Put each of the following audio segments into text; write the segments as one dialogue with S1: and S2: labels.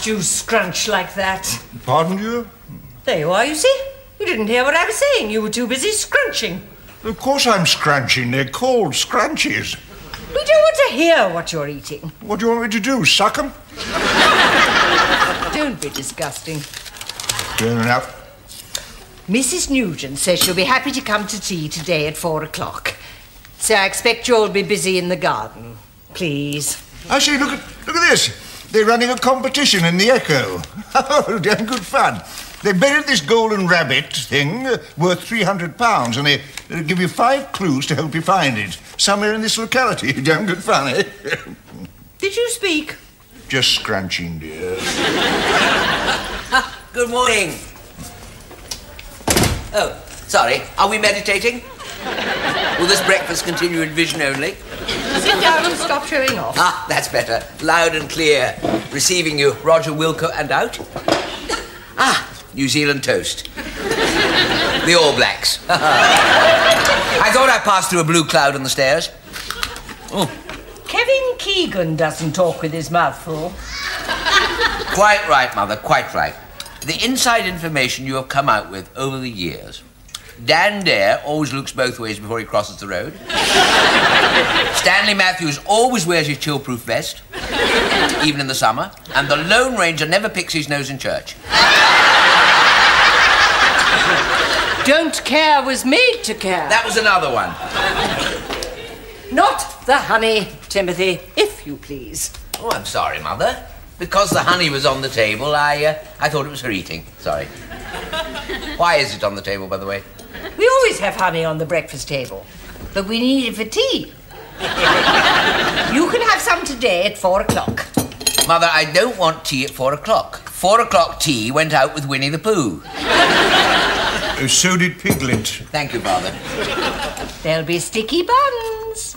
S1: You scrunch like that.
S2: Pardon you?
S1: There you are, you see. You didn't hear what I was saying. You were too busy scrunching.
S2: Of course I'm scrunching. They're called scrunchies.
S1: We don't want to hear what you're eating.
S2: What do you want me to do, suck 'em?
S1: Don't be disgusting.
S2: Fair enough.
S1: Mrs. Nugent says she'll be happy to come to tea today at 4 o'clock. So I expect you'll be busy in the garden. Please.
S2: I see, look at this. They're running a competition in the Echo. Oh, damn good fun. They buried this golden rabbit thing worth £300, and they give you 5 clues to help you find it. Somewhere in this locality. Damn good fun, eh?
S1: Did you speak?
S2: Just scrunching, dear.
S3: Good morning. Oh, sorry. Are we meditating? Will this breakfast continue in vision only?
S1: Sit down and stop showing off.
S3: Ah, that's better. Loud and clear. Receiving you, Roger Wilco, and out. Ah, New Zealand toast. The All Blacks. I thought I passed through a blue cloud on the stairs. Oh.
S1: Kevin Keegan doesn't talk with his mouth full.
S3: Quite right, Mother, quite right. The inside information you have come out with over the years. Dan Dare always looks both ways before he crosses the road. Stanley Matthews always wears his chill-proof vest, even in the summer. And the Lone Ranger never picks his nose in church.
S1: Don't care was made to care.
S3: That was another one.
S1: Not the honey, Timothy, if you please.
S3: Oh, I'm sorry, Mother. Because the honey was on the table, I thought it was for eating. Sorry. Why is it on the table, by the way?
S1: We always have honey on the breakfast table, but we need it for tea. You can have some today at 4 o'clock.
S3: Mother, I don't want tea at 4 o'clock. 4 o'clock tea went out with Winnie the Pooh.
S2: So did Piglet.
S3: Thank you, Father.
S1: There'll be sticky buns.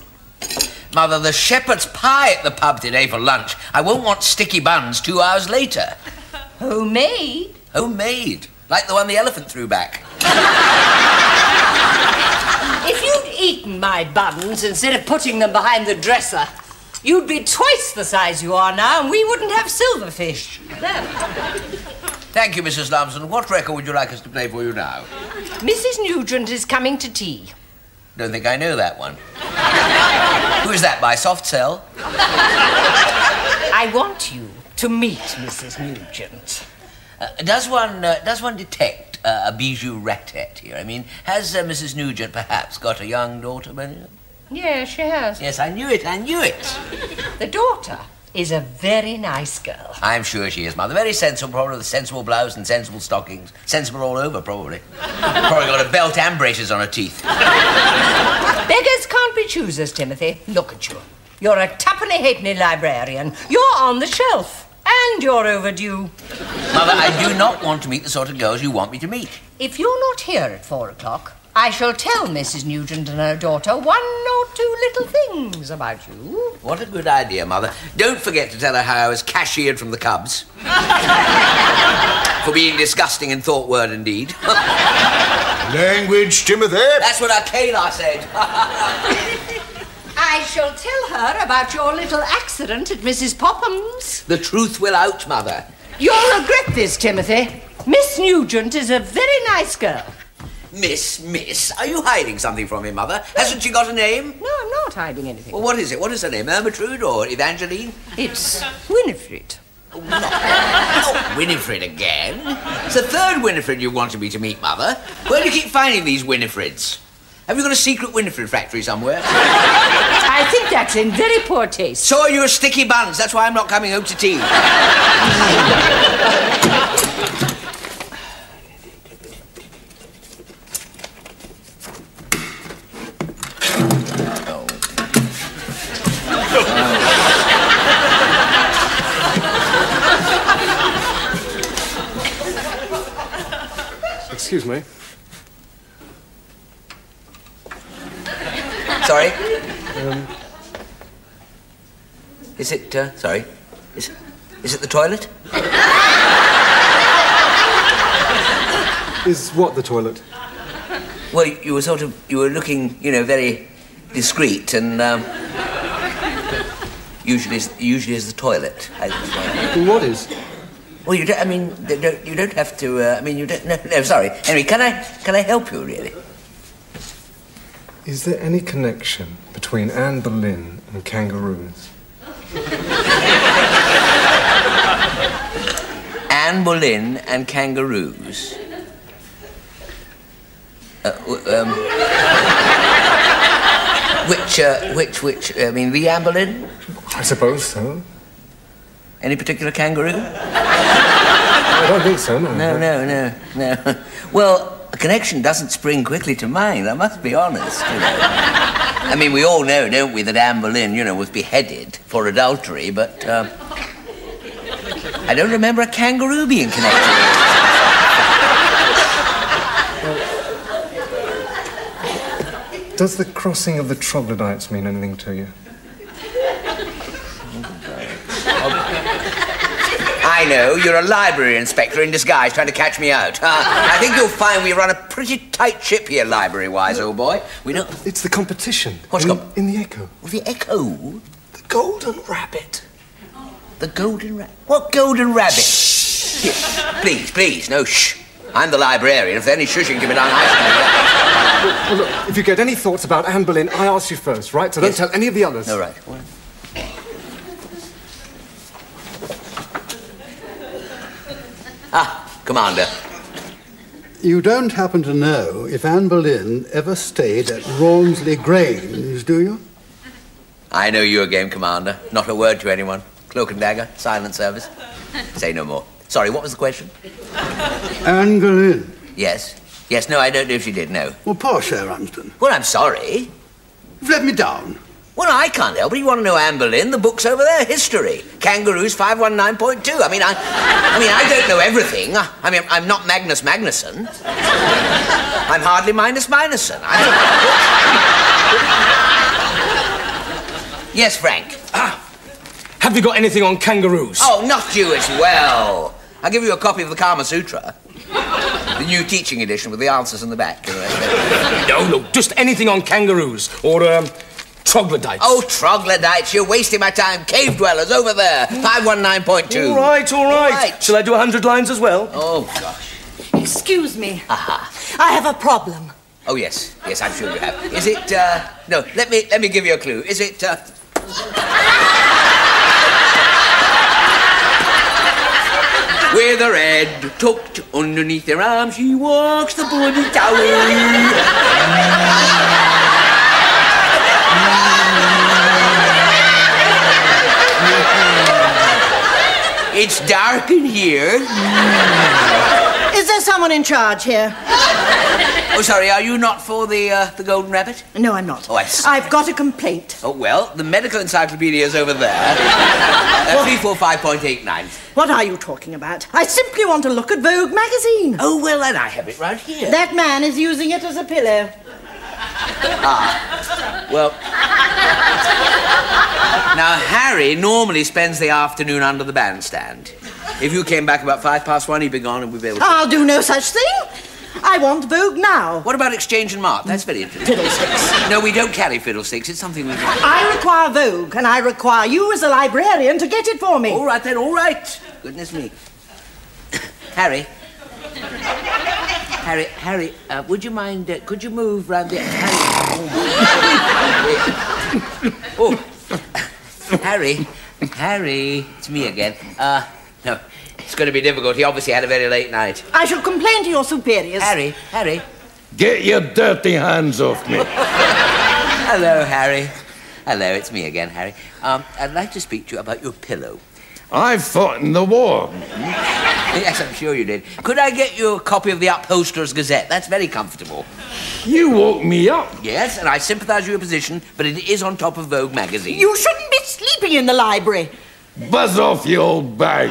S3: Mother, the shepherd's pie at the pub today for lunch. I won't want sticky buns 2 hours later.
S1: Homemade?
S3: Homemade. Like the one the elephant threw back.
S1: If you'd eaten my buns instead of putting them behind the dresser, you'd be twice the size you are now, and we wouldn't have silverfish. There.
S3: Thank you, Mrs. Lumsden. What record would you like us to play for you now?
S1: Mrs. Nugent is coming to tea.
S3: Don't think I know that one. Who is that, by Soft Cell?
S1: I want you to meet Mrs. Nugent.
S3: Does one detect a bijou ratette here? I mean, has Mrs. Nugent perhaps got a young daughter?
S1: Yes, she has.
S3: Yes, I knew it.
S1: The daughter is a very nice girl.
S3: I'm sure she is, Mother. Very sensible, probably with a sensible blouse and sensible stockings. Sensible all over, probably. Probably got a belt and braces on her teeth.
S1: Beggars can't be choosers, Timothy. Look at you. You're a twopenny halfpenny librarian. You're on the shelf. And you're overdue.
S3: Mother, I do not want to meet the sort of girls you want me to meet.
S1: If you're not here at 4 o'clock, I shall tell Mrs. Nugent and her daughter 1 or 2 little things about you.
S3: What a good idea, Mother. Don't forget to tell her how I was cashiered from the Cubs. For being disgusting in thought, word, and deed.
S2: Language, Timothy.
S3: That's what Akela said.
S1: I shall tell her about your little accident at Mrs. Popham's.
S3: The truth will out, Mother.
S1: You'll regret this, Timothy. Miss Nugent is a very nice girl.
S3: Miss, are you hiding something from me, Mother? Hasn't she got a name?
S1: No, I'm not hiding anything.
S3: Well, what is it? What is her name? Ermintrude or Evangeline?
S1: It's Winifred.
S3: Oh, not Winifred again. It's the third Winifred you wanted me to meet, Mother. Where do you keep finding these Winifreds? Have you got a secret Winifred factory somewhere?
S1: I think that's in very poor taste.
S3: So are your sticky buns. That's why I'm not coming home to tea.
S4: Excuse me.
S3: Sorry? Is it, sorry? Is it the toilet?
S4: Is what the toilet?
S3: Well, you were looking, you know, very discreet and, usually is the toilet.
S4: What is?
S3: Well, you don't have to, no, sorry. Anyway, can I help you, really?
S4: Is there any connection between Anne Boleyn and kangaroos?
S3: Anne Boleyn and kangaroos? Which, the Anne Boleyn?
S4: I suppose so.
S3: Any particular kangaroo?
S4: I don't think so, no.
S3: No. Well, a connection doesn't spring quickly to mind, I must be honest, you know. I mean, we all know, don't we, that Anne Boleyn, you know, was beheaded for adultery, but, I don't remember a kangaroo being connected with it.
S4: Does the crossing of the troglodytes mean anything to you?
S3: I know, you're a library inspector in disguise trying to catch me out. I think you'll find we run a pretty tight ship here, library-wise, old boy. We don't...
S4: It's the competition.
S3: What's
S4: in the Echo.
S3: Well, the Echo?
S4: The Golden Rabbit.
S3: The Golden Rabbit? What Golden Rabbit? Shh. Please, no, shh. I'm the librarian. If there's any shushing to be done,
S4: Well, look, if you get any thoughts about Anne Boleyn, I ask you first, right? So don't tell any of the others.
S3: All right. Commander.
S5: You don't happen to know if Anne Boleyn ever stayed at Rawnsley Grange, do you?
S3: I know you again, Commander. Not a word to anyone. Cloak and dagger, silent service. Say no more. Sorry, what was the question?
S5: Anne Boleyn.
S3: Yes, no, I don't know if she did, no.
S5: Well, poor Sir Ramsden.
S3: Well, I'm sorry.
S5: You've let me down.
S3: Well, I can't help it. You want to know Anne Boleyn? The book's over there. History. Kangaroos 519.2. I mean, I don't know everything. I'm not Magnus Magnusson. I'm hardly Minus Minusson. Yes, Frank.
S6: Have you got anything on kangaroos?
S3: Oh, not you as well. I'll give you a copy of the Kama Sutra. The new teaching edition with the answers in the back.
S6: No, just anything on kangaroos or, troglodytes.
S3: Oh, troglodytes, you're wasting my time. Cave dwellers, over there. 519.2.
S6: All right. Shall I do 100 lines as well?
S3: Oh, gosh.
S1: Excuse me.
S3: Aha.
S1: I have a problem.
S3: Oh, yes, I'm sure you have. Is it, no, let me give you a clue. Is it, With her head tucked underneath her arm, she walks the bloody tower. It's dark in here.
S1: Is there someone in charge here?
S3: Oh, sorry, are you not for the Golden Rabbit?
S1: No, I'm not.
S3: Oh, I see.
S1: I've got a complaint.
S3: Oh, well, the medical encyclopedia is over there. 345.89.
S1: What are you talking about? I simply want to look at Vogue magazine.
S3: Oh, well, then I have it right here.
S1: That man is using it as a pillow.
S3: Well... Now, Harry normally spends the afternoon under the bandstand. If you came back about 1:05, he'd be gone and we'd be able to...
S1: I'll do no such thing. I want Vogue now.
S3: What about Exchange and Mart? That's very interesting.
S1: Fiddlesticks.
S3: No, we don't carry fiddlesticks. It's something we do.
S1: I require Vogue, and I require you as a librarian to get it for me.
S3: All right, then, all right. Goodness me. Harry, would you mind, could you move round the... Harry, it's me again. No, it's going to be difficult. He obviously had a very late night.
S1: I shall complain to your superiors.
S3: Harry.
S7: Get your dirty hands off me.
S3: Hello, Harry. Hello, it's me again, Harry. I'd like to speak to you about your pillow.
S7: I fought in the war.
S3: Yes, I'm sure you did. Could I get you a copy of the Upholsterer's Gazette? That's very comfortable.
S7: You woke me up.
S3: Yes, and I sympathise with your position, but it is on top of Vogue magazine.
S1: You shouldn't be sleeping in the library.
S7: Buzz off, you old bag.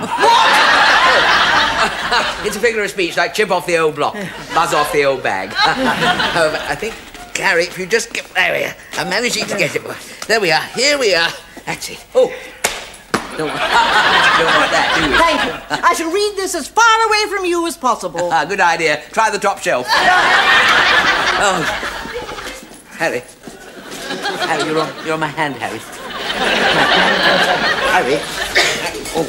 S3: It's a figure of speech, like chip off the old block, buzz off the old bag. I think, Gary, if you just get... There we are. I'm managing to get it. There we are. Here we are. That's it. Oh. Don't want that, do you?
S8: Thank you. I shall read this as far away from you as possible.
S3: Good idea. Try the top shelf. Oh. Harry. Harry, you're on my hand, Harry. Harry. Oh.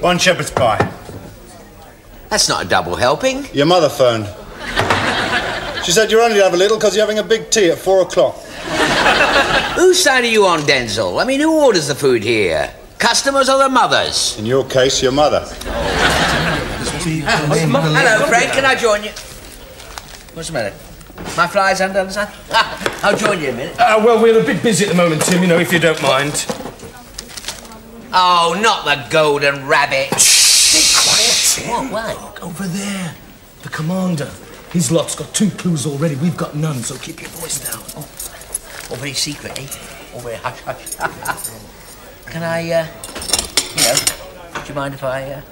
S9: One shepherd's pie.
S3: That's not a double helping.
S9: Your mother phoned. She said you're only to have a little because you're having a big tea at 4 o'clock.
S3: Whose side are you on, Denzel? I mean, who orders the food here? Customers or the mothers?
S9: In your case, your mother.
S3: Hello, Fred. Can I join you? What's the matter? My fly's undone, son? I'll join you in a minute.
S6: Well, we're a bit busy at the moment, Tim, you know, if you don't mind.
S3: Oh, not the golden rabbit.
S6: Be quiet, Tim.
S3: What?
S6: Look, over there. The commander. His lot's got 2 clues already. We've got none, so keep your voice down.
S3: All very secret, eh? All very hush-hush. Can I, you know, do you mind if I,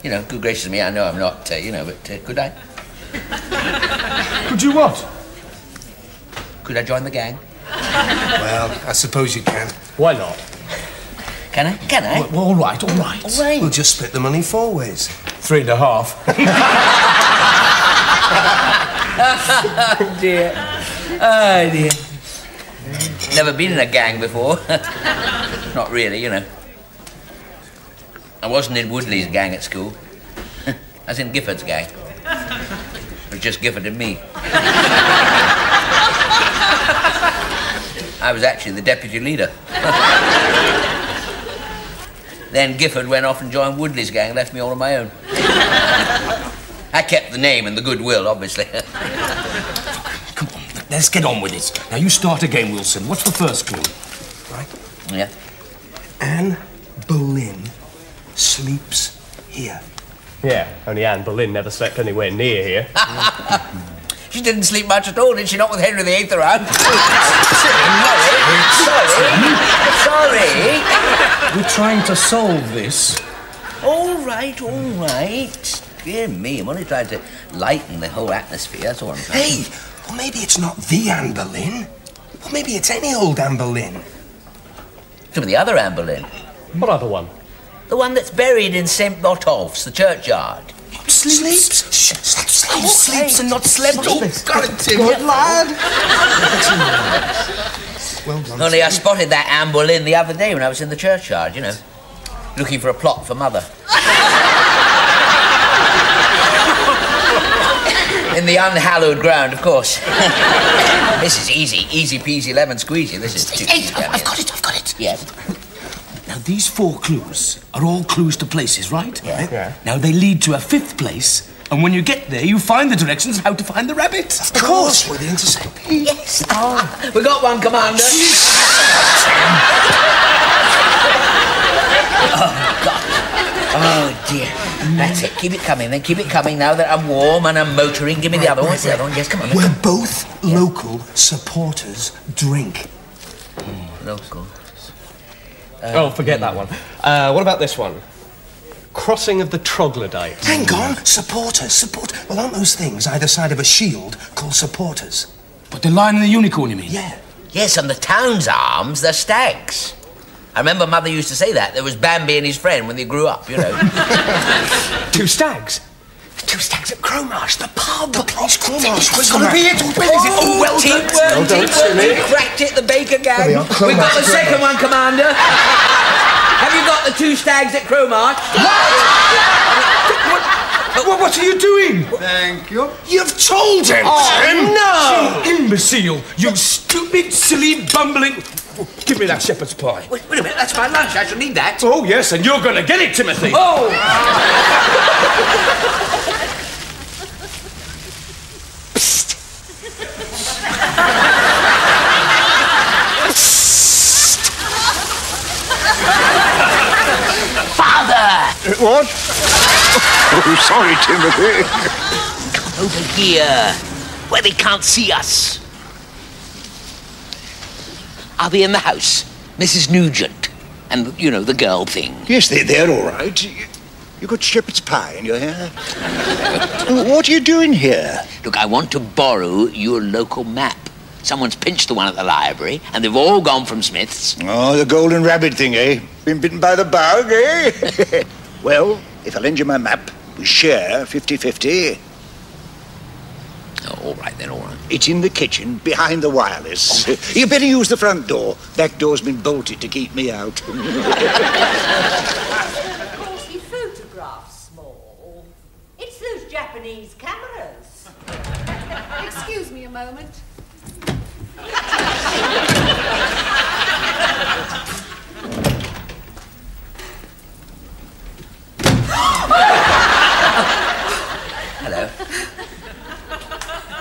S3: you know, good gracious me, I know I'm not, you know, but could I?
S6: Could you what?
S3: Could I join the gang?
S6: Well, I suppose you can. Why not?
S3: Can I? Can I?
S6: Well, all right, all right.
S3: All right.
S6: We'll just split the money 4 ways. 3.5.
S3: Oh, dear. Oh, dear. Never been in a gang before. Not really, you know. I wasn't in Woodley's gang at school. I was in Gifford's gang. It was just Gifford and me. I was actually the deputy leader. Then Gifford went off and joined Woodley's gang and left me all on my own. I kept the name and the goodwill, obviously.
S6: Come on, let's get on with it. Now, you start again, Wilson. What's the first clue? Right?
S3: Yeah.
S6: Anne Boleyn sleeps here.
S10: Yeah, only Anne Boleyn never slept anywhere near here.
S3: She didn't sleep much at all, did she? Not with Henry VIII around. Sorry.
S6: We're trying to solve this.
S3: All right, all right. Dear me, I'm only trying to lighten the whole atmosphere, that's all I'm trying to do.
S6: Hey, well, maybe it's not the Anne Boleyn. Well, maybe it's any old Anne Boleyn.
S3: Some of the other Anne Boleyn.
S10: What other one?
S3: The one that's buried in St. Botolph's, the churchyard.
S6: Sleeps? Sleeps and not slept. Oh, got it, Tim.
S5: Good lad.
S6: Well done.
S3: Only I spotted that Anne Boleyn the other day when I was in the churchyard, you know, looking for a plot for Mother. In the unhallowed ground, of course. This is easy peasy lemon squeezy. This is...
S6: Hey, I've got it.
S3: Yeah.
S6: Now, these 4 clues are all clues to places, right?
S3: Yeah.
S6: Now, they lead to a 5th place, and when you get there, you find the directions of how to find the rabbit.
S5: Of course, we're the encyclopedia.
S3: Yes. Oh. We got one, Commander. Oh, God. Oh, dear. That's it. Keep it coming, then. Keep it coming now that I'm warm and I'm motoring. Give me the other one. What's the other one? Yes, come on.
S6: Where both local supporters drink.
S3: Local.
S10: Oh, forget that one. What about this one? Crossing of the Troglodyte.
S6: Hang on. Supporters. Well, aren't those things either side of a shield called supporters? But the Lion and the Unicorn, you mean? Yeah.
S3: Yes, and the town's arms, they're stags. I remember Mother used to say that. There was Bambi and his friend when they grew up, you know.
S10: 2 stags?
S6: 2 stags at Cromarsh, the pub. The place
S5: Cromarsh.
S6: It's got to be it.
S3: Oh, well done. Teamwork. We cracked it, the Baker gang. We've got the second one, Commander. Have you got the 2 stags at Cromarsh?
S6: What are you doing?
S5: Thank you.
S6: You've told him!
S3: Oh,
S6: no! You imbecile! You stupid, silly, bumbling... Oh, give me that shepherd's pie.
S3: Wait a minute, that's my lunch. I shall need that.
S6: Oh, yes, and you're going to get it, Timothy.
S3: Oh! Psst. Father!
S2: What? Oh, sorry, Timothy.
S3: Come over here, where they can't see us. Are they in the house? Mrs. Nugent And, you know, the girl thing.
S2: Yes, they're all right. You got shepherd's pie in your hair? What are you doing here?
S3: Look, I want to borrow your local map. Someone's pinched the one at the library, and they've all gone from Smith's.
S2: Oh, the golden rabbit thing, eh? Been bitten by the bug, eh? Well, if I lend you my map, we share 50-50.
S3: Oh, all right, then, all right.
S2: It's in the kitchen, behind the wireless. You better use the front door. Back door's been bolted to keep me out.
S1: Of course, he photographs small. It's those Japanese cameras.
S11: Excuse me a moment.
S3: Hello.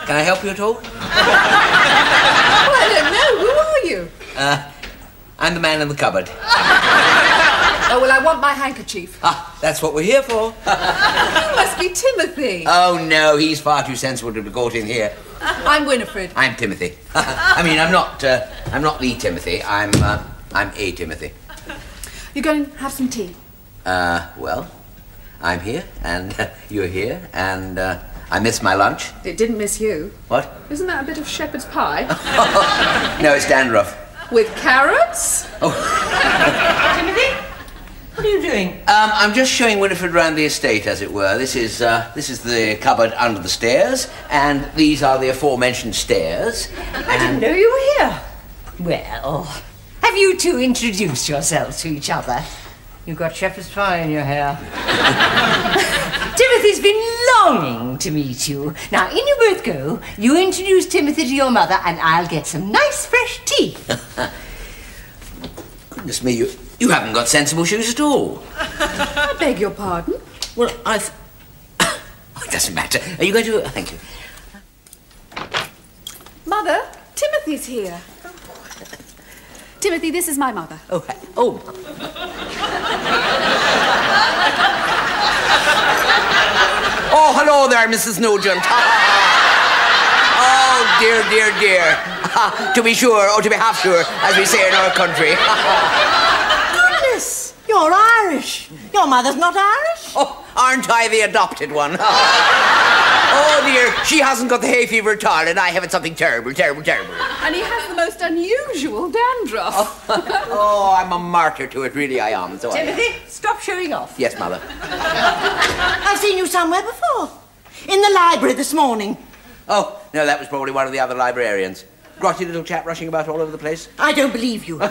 S3: Can I help you at all?
S11: Oh, I don't know. Who are you?
S3: I'm the man in the cupboard.
S11: Oh, well, I want my handkerchief.
S3: Ah, that's what we're here for.
S11: You must be Timothy.
S3: Oh, no, he's far too sensible to be caught in here.
S11: I'm Winifred.
S3: I'm Timothy. I mean, I'm not the Timothy. I'm a Timothy.
S11: You going to have some tea?
S3: Well, I'm here, and you're here, and I missed my lunch.
S11: It didn't miss you.
S3: What?
S11: Isn't that a bit of shepherd's pie?
S3: No, it's dandruff.
S11: With carrots?
S1: Timothy, what are you doing?
S3: I'm just showing Winifred round the estate, as it were. This is the cupboard under the stairs, and these are the aforementioned stairs.
S1: I didn't know you were here. Well, have you two introduced yourselves to each other? You've got shepherd's pie in your hair. Timothy's been longing to meet you. Now, in you both go. You introduce Timothy to your mother, and I'll get some nice fresh tea.
S3: Goodness me, you haven't got sensible shoes at all.
S11: I beg your pardon?
S3: Well, it doesn't matter. Are you going to... Thank you.
S11: Mother, Timothy's here. Timothy, this is my mother.
S3: Oh. Oh, hello there, Mrs. Nugent. Oh, dear. To be sure, or to be half sure, as we say in our country.
S8: Goodness, you're Irish. Your mother's not Irish?
S3: Oh, aren't I the adopted one? Oh, dear, she hasn't got the hay fever at all, and I have something terrible.
S11: And he has the most unusual dandruff.
S3: Oh, I'm a martyr to it, really I am. So
S1: Timothy, stop showing off.
S3: Yes, Mother.
S8: I've seen you somewhere before. In the library this morning.
S3: Oh, no, that was probably one of the other librarians. Grotty little chap rushing about all over the place.
S8: I don't believe you.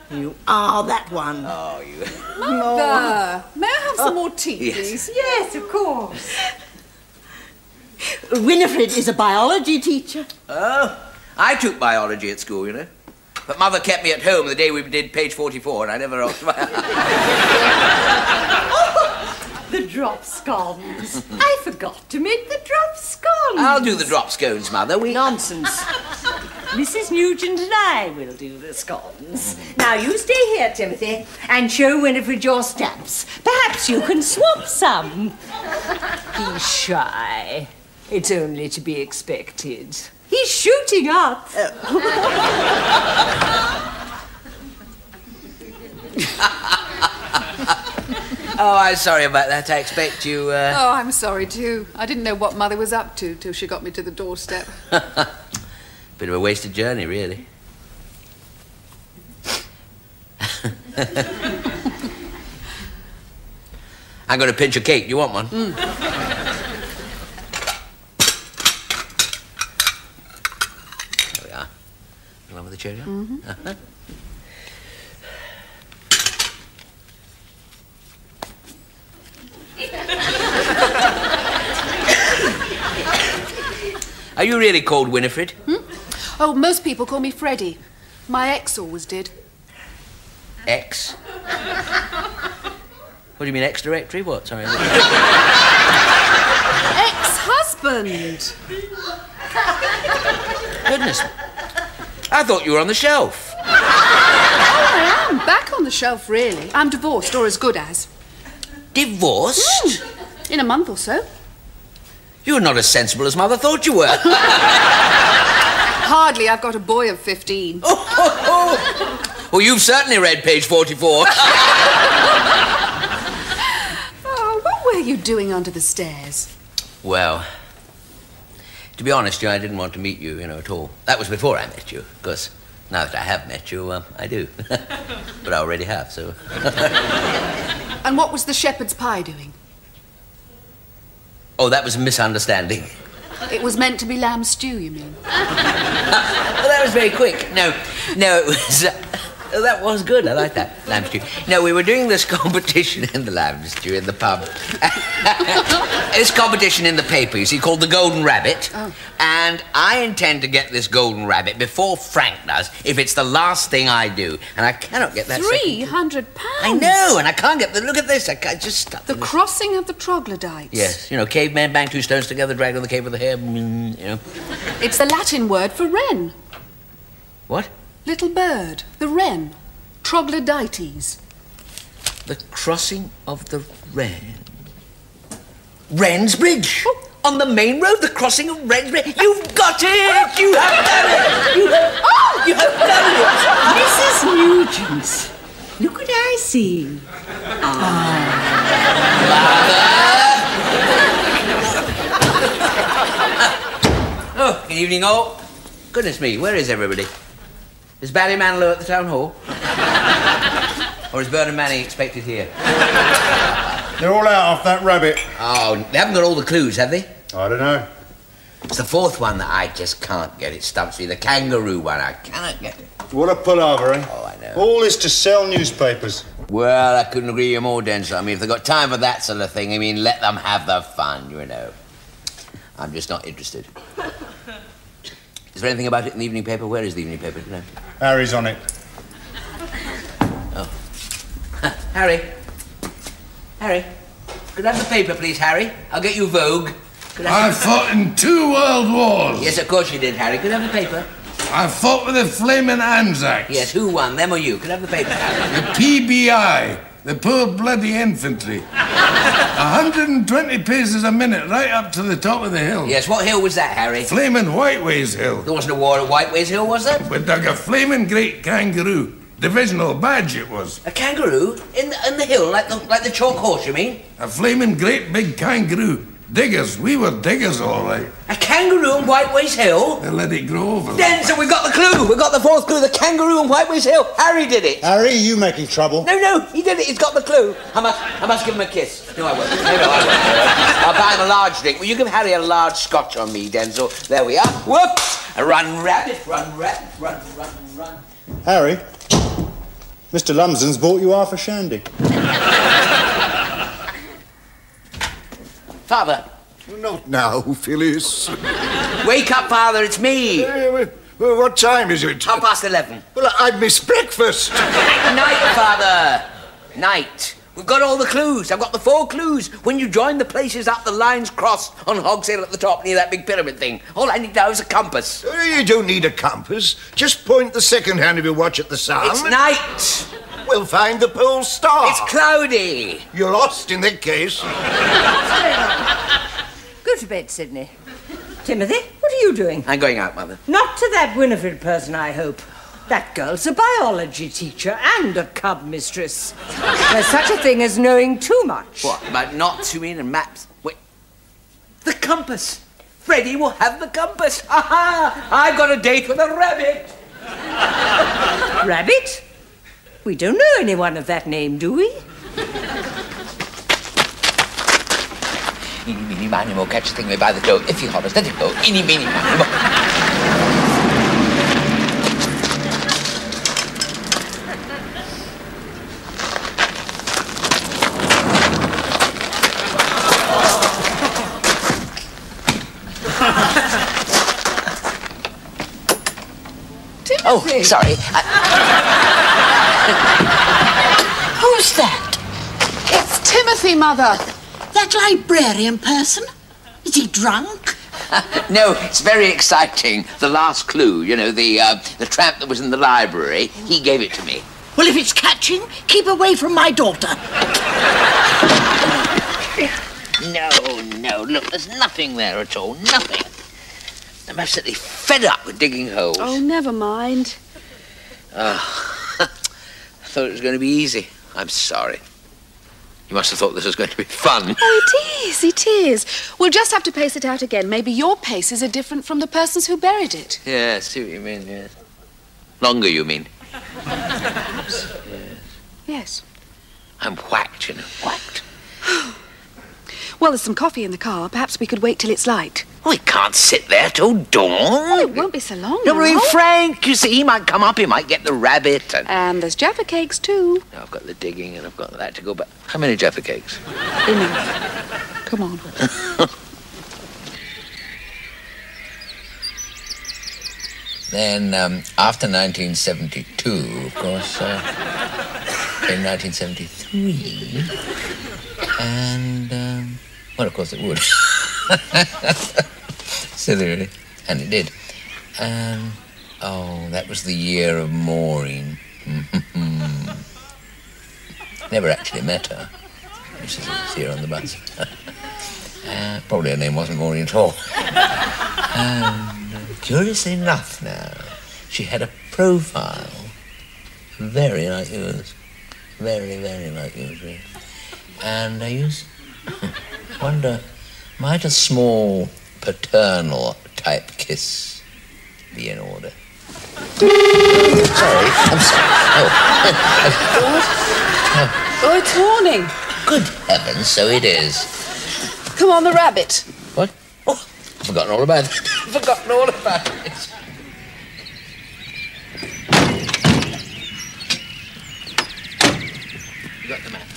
S8: You are that one.
S3: Oh, you...
S11: Mother, may I have some more tea, please?
S1: Yes, of course.
S8: Winifred is a biology teacher.
S3: Oh, I took biology at school, you know. But Mother kept me at home the day we did page 44, and I never...
S1: The drop scones. I forgot to make the drop scones.
S3: I'll do the drop scones, Mother.
S1: Nonsense. Mrs. Nugent and I will do the scones. Now, you stay here, Timothy, and show Winifred your stamps. Perhaps you can swap some. He's shy. It's only to be expected. He's shooting up.
S3: Oh, I'm sorry about that. I expect you...
S11: Oh, I'm sorry, too. I didn't know what Mother was up to till she got me to the doorstep.
S3: Bit of a wasted journey, really. I'm going to pinch a cake. Do you want one?
S11: Mm.
S3: There we are. Along with the cheerio?
S11: Mm-hmm.
S3: Are you really called Winifred?
S11: Oh, most people call me Freddie. My ex always did.
S3: Ex? What do you mean, ex-directory? What? Sorry.
S11: Ex-husband.
S3: Goodness. I thought you were on the shelf.
S11: Oh, I am. Back on the shelf, really. I'm divorced, or as good as.
S3: Divorced?
S11: In a month or so.
S3: You're not as sensible as Mother thought you were.
S11: Hardly. I've got a boy of 15.
S3: Well, you've certainly read page 44.
S11: Oh, what were you doing under the stairs?
S3: Well, to be honest, I didn't want to meet you, at all. That was before I met you, of course. Now that I have met you, I do. But I already have, so...
S11: And what was the shepherd's pie doing?
S3: Oh, that was a misunderstanding.
S11: It was meant to be lamb stew, you mean?
S3: Well, that was very quick. No, it was... that was good. I like that, lamb stew. No, we were doing this competition in the lamb stew in the pub. This competition in the paper, you see, called the Golden Rabbit. Oh. And I intend to get this Golden Rabbit before Frank does, if it's the last thing I do. And I cannot get that...
S11: £300?
S3: I know, and I can't get the... Look at this, I can't just stop.
S11: The crossing of the troglodytes.
S3: Yes, cavemen bang two stones together, drag on the cave with the hair,
S11: It's the Latin word for wren.
S3: What?
S11: Little bird. The wren. Troglodytes.
S3: The crossing of the wren. Wren's Bridge. Oh. On the main road, the crossing of Wren's Bridge. You've got it! You have done it! You have done it!
S1: Mrs. Nugent, look what I see.
S3: Oh, good evening, all. Goodness me, where is everybody? Is Barry Manilow at the town hall? Or is Bernard Manning expected here?
S9: They're all out off that rabbit.
S3: Oh, they haven't got all the clues, have they?
S9: I don't know.
S3: It's the fourth one that I just can't get. It stumps me. The kangaroo one, I cannot get it.
S9: What a palaver, eh?
S3: Oh, I know.
S9: All this to sell newspapers.
S3: Well, I couldn't agree with you more, Denzel. I mean, if they've got time for that sort of thing, let them have the fun, I'm just not interested. Is there anything about it in the evening paper? Where is the evening paper? No.
S9: Harry's on it.
S3: Oh. Harry. Could I have the paper, please, Harry? I'll get you Vogue.
S7: I fought in 2 world wars.
S3: Yes, of course you did, Harry. Could I have the paper?
S7: I fought with the Flaming Anzacs.
S3: Yes, who won, them or you? Could I have the paper, Harry?
S7: The PBI, the poor bloody infantry. 120 paces a minute, right up to the top of the hill.
S3: Yes, what hill was that, Harry?
S7: Flaming Whiteways Hill.
S3: There wasn't a war at Whiteways Hill, was there?
S7: We dug a flaming great kangaroo. Divisional badge it was.
S3: A kangaroo? In the hill, like the chalk horse, you mean?
S7: A flaming great big kangaroo. Diggers, we were diggers, all right.
S3: A kangaroo on Whiteways Hill?
S7: They let it grow over.
S3: Denzel, we got the clue. We got the fourth clue. The kangaroo on Whiteways Hill. Harry did it.
S9: Harry, are you making trouble?
S3: No, he did it. He's got the clue. I must give him a kiss. No, I won't. No, I won't. I'll buy him a large drink. Will you give Harry a large scotch on me, Denzel? There we are. Whoops! Run, rabbit, run, rabbit, run.
S9: Harry, Mr. Lumsden's bought you half a shandy.
S3: Father.
S2: Not now, Phyllis.
S3: Wake up, Father, it's me.
S2: Well, what time is it?
S3: 11:30.
S2: Well, I missed breakfast.
S3: Night, Father. Night. We've got all the clues. I've got the 4 clues. When you join the places up, the lines cross on Hog's Hill at the top near that big pyramid thing. All I need now is a compass.
S2: You don't need a compass. Just point the second hand of your watch at the sun.
S3: It's night.
S2: We'll find the pole star.
S3: It's cloudy.
S2: You're lost in that case.
S1: Go to bed, Sidney. Timothy, what are you doing?
S3: I'm going out, Mother.
S1: Not to that Winifred person, I hope. That girl's a biology teacher and a cub mistress. There's such a thing as knowing too much.
S3: What, about knots, you mean, and maps? Wait. The compass. Freddie will have the compass. Aha! I've got a date with a rabbit.
S1: Rabbit? We don't know anyone of that name, do we?
S3: Eeny, meeny, miny, mo, catch the thing by the toe. If he hollers, let it go. Eeny, meeny, miny, mo. Oh, sorry.
S8: Who's that?
S11: It's Timothy, Mother.
S8: That librarian person? Is he drunk?
S3: No, it's very exciting. The last clue, the tramp that was in the library, he gave it to me.
S8: Well, if it's catching, keep away from my daughter.
S3: No, look, there's nothing there at all, nothing. I'm absolutely fed up with digging holes.
S11: Oh, never mind.
S3: thought it was going to be easy. I'm sorry. You must have thought this was going to be fun.
S11: Oh, it is. We'll just have to pace it out again. Maybe your paces are different from the person's who buried it.
S3: Yeah, I see what you mean, yes. Longer, you mean?
S11: Yes.
S3: I'm whacked, you know, whacked.
S11: Well, there's some coffee in the car. Perhaps we could wait till it's light.
S3: We can't sit there till dawn.
S11: Well, it won't be so long.
S3: No, but I mean, Frank, you see, he might come up, he might get the rabbit and...
S11: And there's Jaffa cakes, too.
S3: No, I've got the digging and I've got that to go back. How many Jaffa cakes?
S11: Enough. Come on.
S3: Then, after 1972, of course, came 1973, and, well, of course it would. Silly, really. And it did. And, oh, that was the year of Maureen. Never actually met her. She was here on the bus. Probably her name wasn't Maureen at all. And, curiously enough now, she had a profile very like yours. Very, very like yours, really. And I used wonder, might a small paternal type kiss be in order? Sorry, I'm sorry.
S11: Oh, it's morning.
S3: Good heavens, so it is.
S11: Come on, the rabbit.
S3: What? Oh, I've forgotten all about it. Forgotten all about it. You got the map?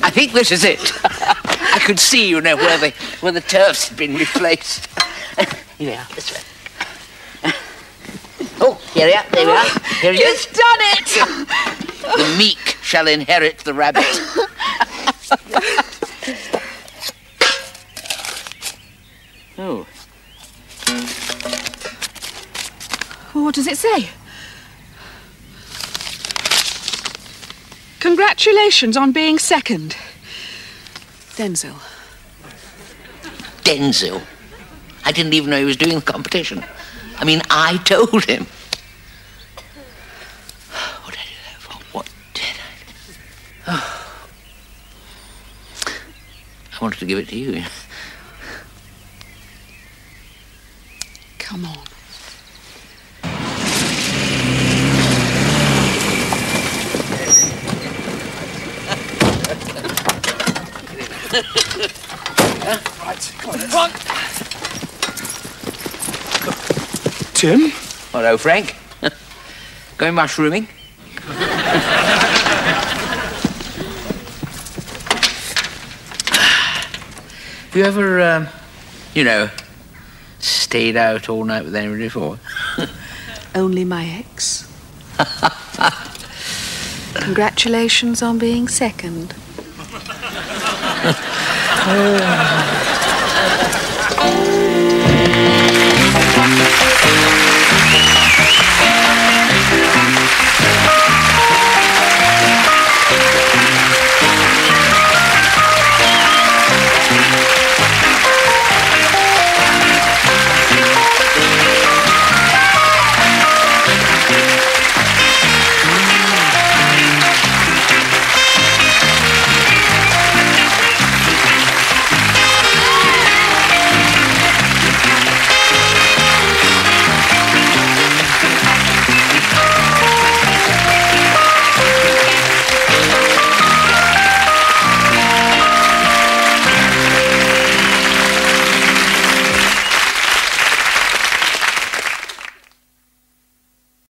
S3: I think this is it. I could see, you know, where the turfs had been replaced. Here we are, this way. Oh, here we are, there we are. Here it is.
S11: You've done it!
S3: The meek shall inherit the rabbit. Oh.
S11: What does it say? Congratulations on being second. Denzel.
S3: Denzel? I didn't even know he was doing the competition. I mean, I told him. What did I do that for? What did I... Oh. I wanted to give it to you.
S11: Come on.
S6: Right, come on. Tim?
S3: Hello, Frank. Going mushrooming? Have you ever, you know, stayed out all night with anybody before?
S11: Only my ex. Congratulations on being second.
S3: Oh.